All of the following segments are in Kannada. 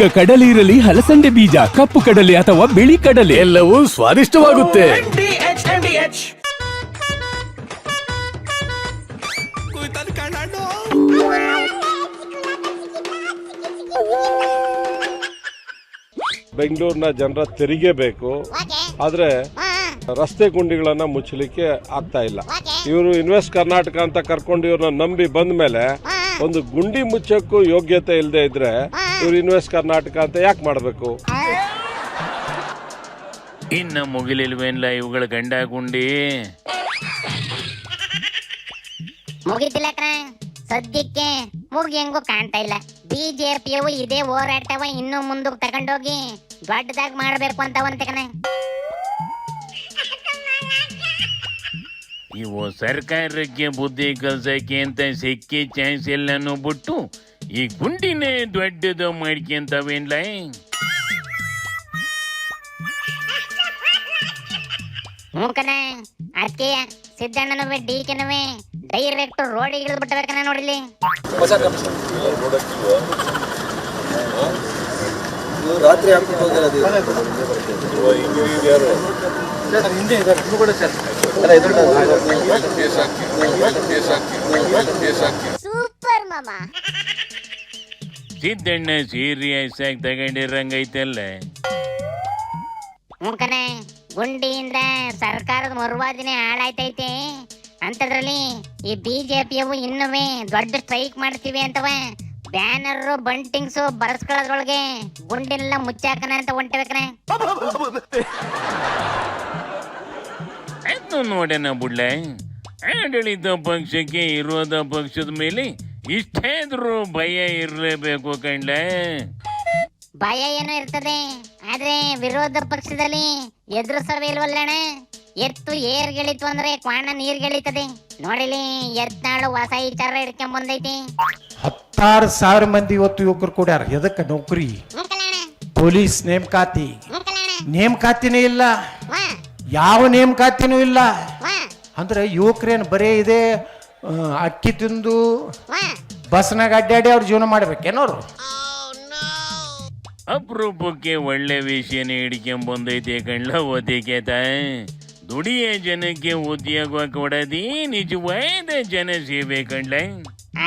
ಈಗ ಕಡಲೆ ಇರಲಿ, ಹಲಸಂಡೆ ಬೀಜ, ಕಪ್ಪು ಕಡಲೆ ಅಥವಾ ಬಿಳಿ ಕಡಲೆ, ಎಲ್ಲವೂ ಸ್ವಾದಿಷ್ಟವಾಗುತ್ತೆ. ಬೆಂಗಳೂರಿನ ಜನರ ತೆರಿಗೆ ಬೇಕು, ಆದ್ರೆ ರಸ್ತೆ ಗುಂಡಿಗಳನ್ನ ಮುಚ್ಚಲಿಕ್ಕೆ ಆಗ್ತಾ ಇಲ್ಲ. ಇವರು ಇನ್ವೆಸ್ಟ್ ಕರ್ನಾಟಕ ಅಂತ ಕರ್ಕೊಂಡು ಇವ್ರನ್ನ ನಂಬಿ ಬಂದ ಮೇಲೆ ಒಂದು ಗುಂಡಿ ಮುಚ್ಚಕ್ಕೂ ಯೋಗ್ಯತೆ ಇಲ್ಲದೆ ಇದ್ರೆ ಇವ್ರು ಇನ್ವೆಸ್ಟ್ ಕರ್ನಾಟಕ ಅಂತ ಯಾಕೆ ಮಾಡಬೇಕು? ಇನ್ನ ಮುಗಿಲಿಲ್ವೇನ್ಲ ಇವುಗಳ ಗಂಡ ಗುಂಡಿ? ಮುಗಿತಿಲ್ಲ ಕಣ, ಸದ್ಯಕ್ಕೆ ಮುಗಿ ಹೆಂಗೂ ಕಾಣ್ತಾ ಇಲ್ಲ. ಬಿಜೆಪಿಯವು ಇದೇ ಹೋರಾಟವ ಇನ್ನು ಮುಂದಕ್ಕೆ ತಗೊಂಡೋಗಿ ದೊಡ್ಡದಾಗಿ ಮಾಡಬೇಕು ಅಂತ ಕಣ. ಇವು ಸರ್ಕಾರಕ್ಕೆ ಬುದ್ಧಿ ಕಲ್ಸಕ್ಕೆ ಅಂತ ಸಿಕ್ಕಿ ಚಾನ್ಸ್ ಎಲ್ಲನೂ ಬಿಟ್ಟು ಈ ಗುಂಡಿನೇ ದೊಡ್ಡದು ಮಾಡ್ಕೊಂತವೇನ್ಲ. ಮೂಕನ ಅದಕ್ಕೆ ಸಿದ್ದಣ್ಣನವೇ ಡಿಕೆನವೇ ಡೈರೆಕ್ಟ್ ರೋಡ್ ಇಳಿದು ಬಿಟ್ಟಬೇಕನ ನೋಡಿಲಿ. ರಾತ್ರಿ ಸೂಪರ್ ಮಾಮಾ. ಸಿದ್ದಣ್ಣ ಸೀರಿಯಸ್ ಆಗಿ ತಗೊಂಡಿರಂಗೈತಲ್ಲ. ಮೂಕನ ಗುಂಡಿಯಿಂದ ಸರ್ಕಾರದ ಮರುವಾದಿನೇ ಹಾಳಾಯ್ತೈತೆ. ಅಂತದ್ರಲ್ಲಿ ಈ ಬಿಜೆಪಿಯವು ಇನ್ನುವೇ ದೊಡ್ಡ ಸ್ಟ್ರೈಕ್ ಮಾಡ್ತೀವಿ ಅಂತವ ಬ್ಯಾನರ್ ಬಂಟಿಂಗ್ಸು ಬರ್ಸ್ಕೊಳ್ಳೋದ್ರೊಳಗೆ ಗುಂಡಿನೆಲ್ಲ ಮುಚ್ಚಾಕನ ಅಂತ ಹೊಂಟಬೇಕನ. ಅದು ನೋಡೋಣ ಬುಡ್ಲೆ, ಆಡಳಿತ ಪಕ್ಷಕ್ಕೆ ಇರೋದ ಪಕ್ಷದ ಮೇಲೆ ಇಷ್ಟಾದ್ರೂ ಭಯ ಇರಲೇಬೇಕು ಕಂಡ್ಲ. ಭಯ ಏನೋ ಇರ್ತದೆ, ಆದ್ರೆ ವಿರೋಧ ಪಕ್ಷದಲ್ಲಿ ಎದುರಿಸವೇ ಇಲ್ವಲ್ಲಣ್ಣ. ಎತ್ತು ಏರ್ಗೆಳಿತು ಅಂದ್ರೆ ಕ್ವಾಣ ನೀರ್ಗೆಳಿತದೆ ನೋಡಿಲಿ. ಎತ್ನಾಳು ಹೊಸ ವಿಚಾರ ಹಿಡ್ಕೊಂಡ್ ಬಂದೈತಿ. 16,000 ಮಂದಿ ಇವತ್ತು ಯುವಕರು ಕೊಡ್ಯಾರ. ಎದಕ್ಕೆ? ನೌಕರಿ, ಪೊಲೀಸ್ ನೇಮಕಾತಿನೇ ಇಲ್ಲ, ಯಾವ ನೇಮಕಾತಿನೂ ಇಲ್ಲ. ಅಂದ್ರೆ ಯುವಕರೇನು ಬರೇ ಇದೆ ಅಕ್ಕಿ ತಿಂದು ಬಸ್ನಾಗ ಅಡ್ಡಾಡಿ ಅವ್ರ ಜೀವನ ಮಾಡ್ಬೇಕೇನೋರು. ಅಪರೂಪಕ್ಕೆ ಒಳ್ಳೆ ವಿಷಯನೇ ಹಿಡ್ಕೊಂಬಂದೈತೆ ಕಣ್ಲ. ಓದಿಕೇತ ದುಡಿಯ ಜನಕ್ಕೆ ಉದ್ಯೋಗ ಕೊಡದಿ ನಿಜವಾದ ಜನ ಸೇವೆ ಕಣ್ಲ.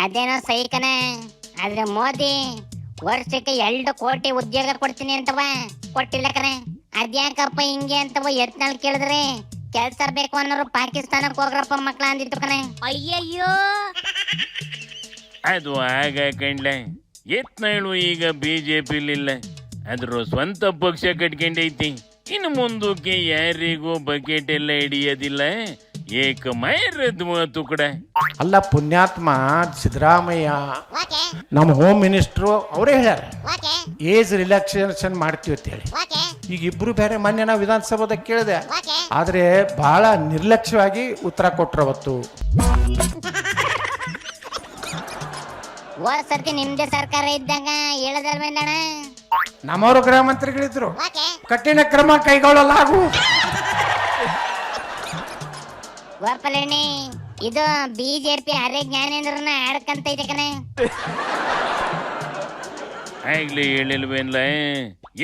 ಅದೇನೋ ಸೈಕನ, ಆದ್ರೆ ಮೋದಿ ವರ್ಷಕ್ಕೆ 2 ಕೋಟಿ ಉದ್ಯೋಗ ಕೊಡ್ತೀನಿ ಅಂತವ ಕೊಟ್ಟಿಲ್ಲ ಕಣ. ಅದ್ಯಾಕಪ್ಪ ಹಿಂಗೆ ಅಂತವ ಯತ್ನಾಳ್ ಕೇಳಿದ್ರೆ ಕೆಲ್ಸ ಬೇಕು ಅನ್ನೋರು ಪಾಕಿಸ್ತಾನಕ್ಕೆ ಹೋಗ್ರಪ್ಪ ಮಕ್ಳ ಅಂದಿತ್ತು ಕಣ. ಅಯ್ಯಯ್ಯೋ, ಅದು ಆಗ ಕಂಡ್ಲ. ಯತ್ನಾಳು ಈಗ ಬಿಜೆಪಿಲಿಲ್ಲ, ಅದ್ರ ಸ್ವಂತ ಪಕ್ಷ ಕಟ್ಕೊಂಡೈತಿ. ಇನ್ನು ಮುಂದಕ್ಕೆ ಯಾರಿಗೂ ಬಕೆಟ್ ಎಲ್ಲ ಹಿಡಿಯೋದಿಲ್ಲ. ಏಕಮೈರದ್ವ ತುಕಡ. ಅಲ್ಲ ಪುಣ್ಯಾತ್ಮ ಸಿದ್ದರಾಮಯ್ಯ ನಮ್ಮ ಹೋಮ್ ಮಿನಿಸ್ಟ್ರು ಅವರೇ ಹೇಳ್ಯಾರ ಏಜ್ ರಿಲ್ಯಾಕ್ಸೇಷನ್ ಮಾಡ್ತೀವಿ ಅಂತ ಹೇಳಿ. ಈಗ ಇಬ್ರು ಬೇರೆ ಮೊನ್ನೆ ನಾವು ವಿಧಾನಸಭಾದಾಗ ಕೇಳಿದೆ, ಆದ್ರೆ ಬಹಳ ನಿರ್ಲಕ್ಷ್ಯವಾಗಿ ಉತ್ತರ ಕೊಟ್ರವತ್ತು. ಹೋದ ಸರ್ತಿ ನಿಮ್ದೇ ಸರ್ಕಾರ ಇದ್ದಾಗ ಹೇಳದಲ್ವೇನಣ್ಣ, ನಮ್ಮವರು ಗೃಹ ಮಂತ್ರಿಗಳಿದ್ರು, ಕಠಿಣ ಕ್ರಮ ಕೈಗೊಳ್ಳಲಾಗು. ಗೋಪಾಲಣ್ಣಿ, ಇದು ಬಿಜೆಪಿ ಹರೇ ಜ್ಞಾನೇಂದ್ರನ ಆಡ್ಕಂತೈತೆ ಕಣೆ. ಆಗ್ಲಿ ಹೇಳಿಲ್ವೇನ್ಲ,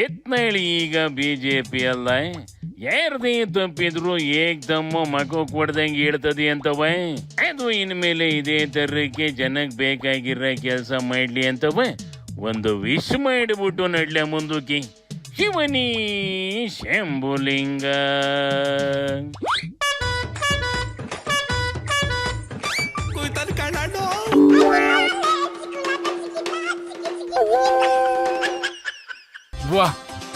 ಯತ್ನಾಳಿ ಈಗ ಬಿಜೆಪಿ ಅಲ್ಲ. ಯಾರದೇ ತಪ್ಪಿದ್ರು ಏಕ್ದಮ್ಮ ಮಕ ಕೊಡ್ದಂಗೆ ಹೇಳ್ತದೆ ಅಂತವ. ಅದು ಇನ್ಮೇಲೆ ಇದೇ ತರಕ್ಕೆ ಜನಕ್ಕೆ ಬೇಕಾಗಿರೋ ಕೆಲಸ ಮಾಡ್ಲಿ ಅಂತವ ಒಂದು ವಿಶ್ ಮಾಡಿಬಿಟ್ಟು ನಡ್ಲೆ ಮುಂದಕ್ಕೆ. ಶಿವನಿ ಶಂಭುಲಿಂಗ. ವಾಹ್,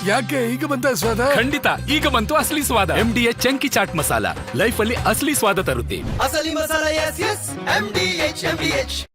ಯಾಕೆ ಈಗ ಬಂತ ಸ್ವಾದ? ಖಂಡಿತ ಈಗ ಬಂತು ಅಸಲಿ ಸ್ವಾದ. MDH chunky chaat masala life ಅಲ್ಲಿ ಅಸಲಿ ಸ್ವಾದ ತರುತ್ತೆ. ಅಸಲಿ ಮಸಾಲ. S S MDH